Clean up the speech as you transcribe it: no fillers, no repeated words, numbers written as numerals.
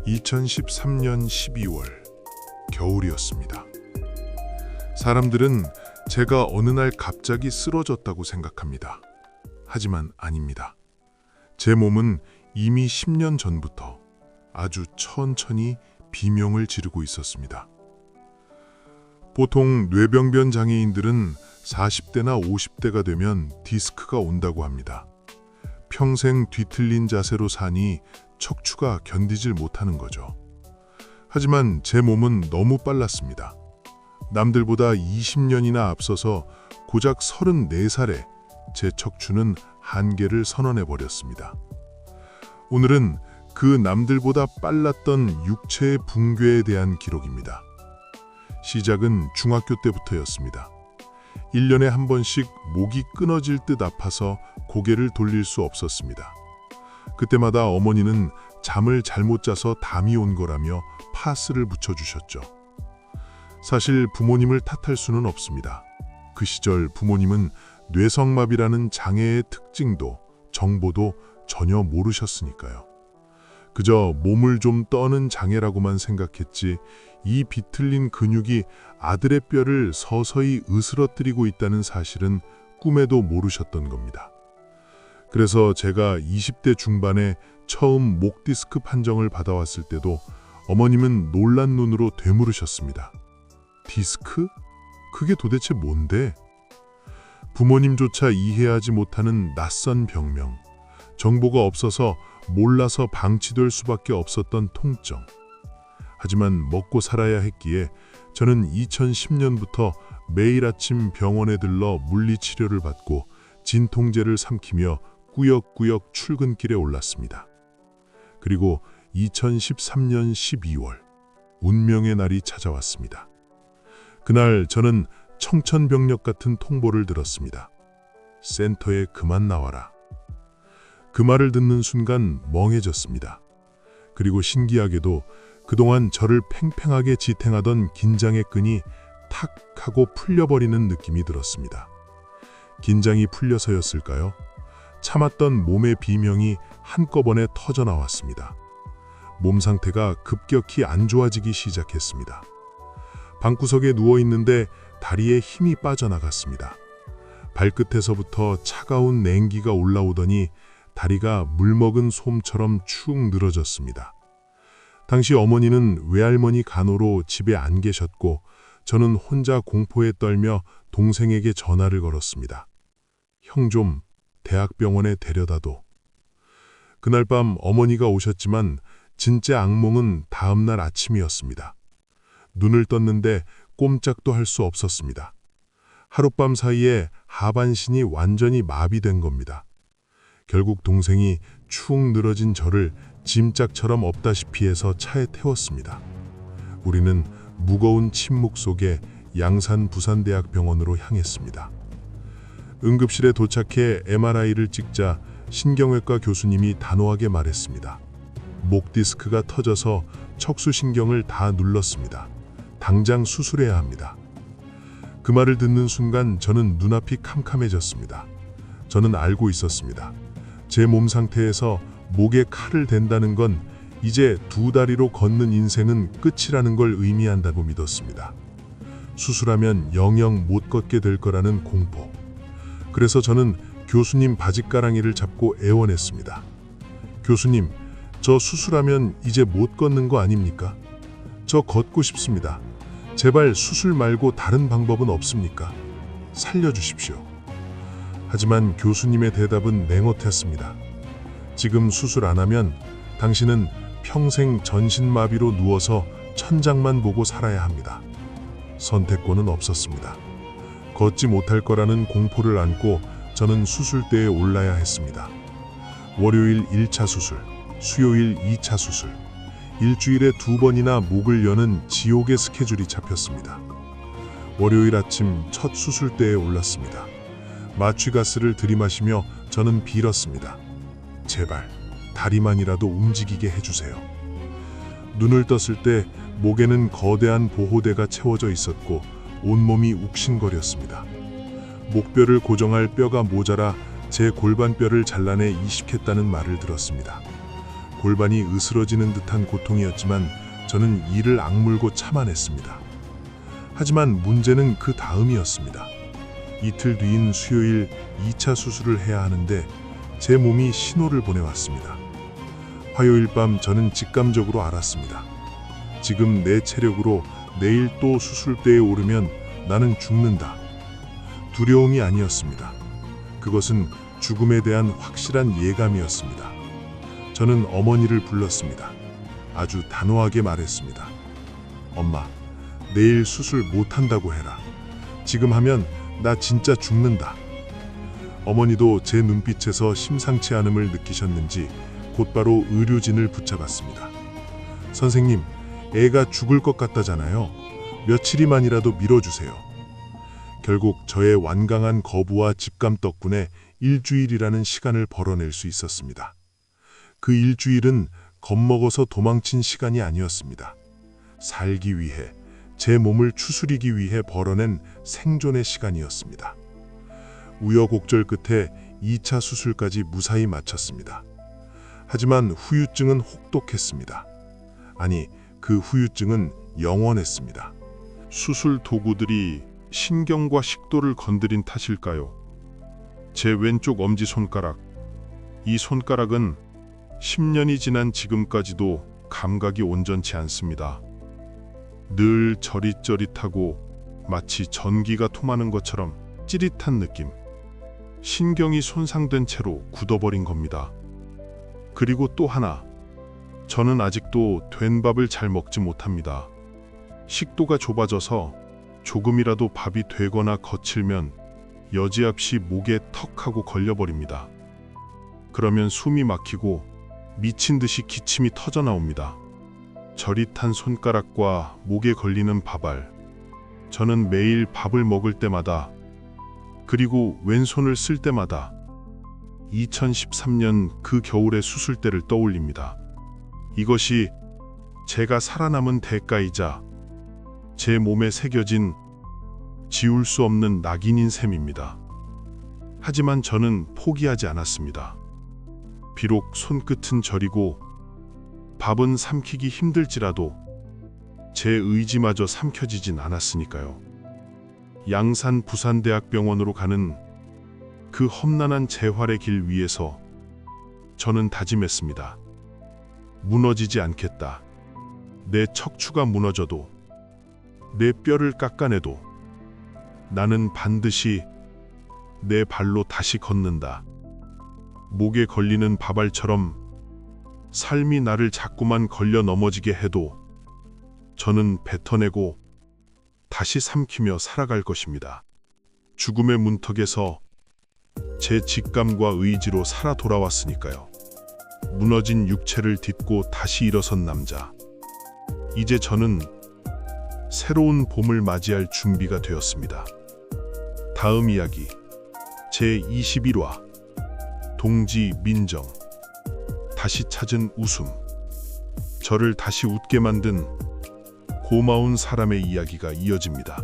2013년 12월 겨울이었습니다. 사람들은 제가 어느 날 갑자기 쓰러졌다고 생각합니다. 하지만 아닙니다. 제 몸은 이미 10년 전부터 아주 천천히 비명을 지르고 있었습니다. 보통 뇌병변 장애인들은 40대나 50대가 되면 디스크가 온다고 합니다. 평생 뒤틀린 자세로 사니 척추가 견디질 못하는 거죠. 하지만 제 몸은 너무 빨랐습니다. 남들보다 20년이나 앞서서 고작 34살에 제 척추는 한계를 선언해버렸습니다. 오늘은 그 남들보다 빨랐던 육체의 붕괴에 대한 기록입니다. 시작은 중학교 때부터였습니다. 1년에 한 번씩 목이 끊어질 듯 아파서 고개를 돌릴 수 없었습니다. 그때마다 어머니는 잠을 잘못 자서 담이 온 거라며 파스를 붙여주셨죠. 사실 부모님을 탓할 수는 없습니다. 그 시절 부모님은 뇌성마비라는 장애의 특징도 정보도 전혀 모르셨으니까요. 그저 몸을 좀 떠는 장애라고만 생각했지 이 비틀린 근육이 아들의 뼈를 서서히 으스러뜨리고 있다는 사실은 꿈에도 모르셨던 겁니다. 그래서 제가 20대 중반에 처음 목 디스크 판정을 받아왔을 때도 어머님은 놀란 눈으로 되물으셨습니다. 디스크? 그게 도대체 뭔데? 부모님조차 이해하지 못하는 낯선 병명, 정보가 없어서 몰라서 방치될 수밖에 없었던 통증. 하지만 먹고 살아야 했기에 저는 2010년부터 매일 아침 병원에 들러 물리치료를 받고 진통제를 삼키며 꾸역꾸역 출근길에 올랐습니다. 그리고 2013년 12월, 운명의 날이 찾아왔습니다. 그날 저는 청천벽력 같은 통보를 들었습니다. 센터에 그만 나와라. 그 말을 듣는 순간 멍해졌습니다. 그리고 신기하게도 그동안 저를 팽팽하게 지탱하던 긴장의 끈이 탁 하고 풀려버리는 느낌이 들었습니다. 긴장이 풀려서였을까요? 참았던 몸의 비명이 한꺼번에 터져나왔습니다. 몸 상태가 급격히 안 좋아지기 시작했습니다. 방구석에 누워있는데 다리에 힘이 빠져나갔습니다. 발끝에서부터 차가운 냉기가 올라오더니 다리가 물먹은 솜처럼 축 늘어졌습니다. 당시 어머니는 외할머니 간호로 집에 안 계셨고 저는 혼자 공포에 떨며 동생에게 전화를 걸었습니다. 형 좀 대학병원에 데려다도. 그날 밤 어머니가 오셨지만 진짜 악몽은 다음 날 아침이었습니다. 눈을 떴는데 꼼짝도 할 수 없었습니다. 하룻밤 사이에 하반신이 완전히 마비된 겁니다. 결국 동생이 축 늘어진 저를 짐짝처럼 없다시피 해서 차에 태웠습니다. 우리는 무거운 침묵 속에 양산 부산대학병원으로 향했습니다. 응급실에 도착해 MRI를 찍자 신경외과 교수님이 단호하게 말했습니다. 목 디스크가 터져서 척수신경을 다 눌렀습니다. 당장 수술해야 합니다. 그 말을 듣는 순간 저는 눈앞이 캄캄해졌습니다. 저는 알고 있었습니다. 제 몸 상태에서 목에 칼을 댄다는 건 이제 두 다리로 걷는 인생은 끝이라는 걸 의미한다고 믿었습니다. 수술하면 영영 못 걷게 될 거라는 공포. 그래서 저는 교수님 바짓가랑이를 잡고 애원했습니다. 교수님, 저 수술하면 이제 못 걷는 거 아닙니까? 저 걷고 싶습니다. 제발 수술 말고 다른 방법은 없습니까? 살려주십시오. 하지만 교수님의 대답은 냉혹했습니다. 지금 수술 안 하면 당신은 평생 전신마비로 누워서 천장만 보고 살아야 합니다. 선택권은 없었습니다. 걷지 못할 거라는 공포를 안고 저는 수술대에 올라야 했습니다. 월요일 1차 수술, 수요일 2차 수술, 일주일에 2번이나 목을 여는 지옥의 스케줄이 잡혔습니다. 월요일 아침 첫 수술대에 올랐습니다. 마취가스를 들이마시며 저는 빌었습니다. 제발 다리만이라도 움직이게 해주세요. 눈을 떴을 때 목에는 거대한 보호대가 채워져 있었고 온몸이 욱신거렸습니다. 목뼈를 고정할 뼈가 모자라 제 골반뼈를 잘라내 이식했다는 말을 들었습니다. 골반이 으스러지는 듯한 고통이었지만 저는 이를 악물고 참아냈습니다. 하지만 문제는 그 다음이었습니다. 이틀 뒤인 수요일 2차 수술을 해야 하는데 제 몸이 신호를 보내왔습니다. 화요일 밤 저는 직감적으로 알았습니다. 지금 내 체력으로 내일 또 수술대에 오르면 나는 죽는다. 두려움이 아니었습니다. 그것은 죽음에 대한 확실한 예감이었습니다. 저는 어머니를 불렀습니다. 아주 단호하게 말했습니다. 엄마, 내일 수술 못한다고 해라. 지금 하면 나 진짜 죽는다. 어머니도 제 눈빛에서 심상치 않음을 느끼셨는지 곧바로 의료진을 붙잡았습니다. 선생님, 애가 죽을 것 같다잖아요. 며칠이만이라도 미뤄주세요. 결국 저의 완강한 거부와 직감 덕분에 일주일이라는 시간을 벌어낼 수 있었습니다. 그 일주일은 겁먹어서 도망친 시간이 아니었습니다. 살기 위해, 제 몸을 추스리기 위해 벌어낸 생존의 시간이었습니다. 우여곡절 끝에 2차 수술까지 무사히 마쳤습니다. 하지만 후유증은 혹독했습니다. 아니, 그 후유증은 영원했습니다. 수술 도구들이 신경과 식도를 건드린 탓일까요? 제 왼쪽 엄지손가락, 이 손가락은 10년이 지난 지금까지도 감각이 온전치 않습니다. 늘 저릿저릿하고 마치 전기가 통하는 것처럼 찌릿한 느낌. 신경이 손상된 채로 굳어버린 겁니다. 그리고 또 하나, 저는 아직도 된 밥을 잘 먹지 못합니다. 식도가 좁아져서 조금이라도 밥이 되거나 거칠면 여지없이 목에 턱 하고 걸려버립니다. 그러면 숨이 막히고 미친 듯이 기침이 터져 나옵니다. 저릿한 손가락과 목에 걸리는 밥알. 저는 매일 밥을 먹을 때마다, 그리고 왼손을 쓸 때마다 2013년 그 겨울의 수술대를 떠올립니다. 이것이 제가 살아남은 대가이자 제 몸에 새겨진 지울 수 없는 낙인인 셈입니다. 하지만 저는 포기하지 않았습니다. 비록 손끝은 저리고 밥은 삼키기 힘들지라도 제 의지마저 삼켜지진 않았으니까요. 양산 부산대학병원으로 가는 그 험난한 재활의 길 위에서 저는 다짐했습니다. 무너지지 않겠다. 내 척추가 무너져도, 내 뼈를 깎아내도 나는 반드시 내 발로 다시 걷는다. 목에 걸리는 밥알처럼 삶이 나를 자꾸만 걸려 넘어지게 해도 저는 뱉어내고 다시 삼키며 살아갈 것입니다. 죽음의 문턱에서 제 직감과 의지로 살아 돌아왔으니까요. 무너진 육체를 딛고 다시 일어선 남자. 이제 저는 새로운 봄을 맞이할 준비가 되었습니다. 다음 이야기 제21화 동지 민정. 다시 찾은 웃음. 저를 다시 웃게 만든 고마운 사람의 이야기가 이어집니다.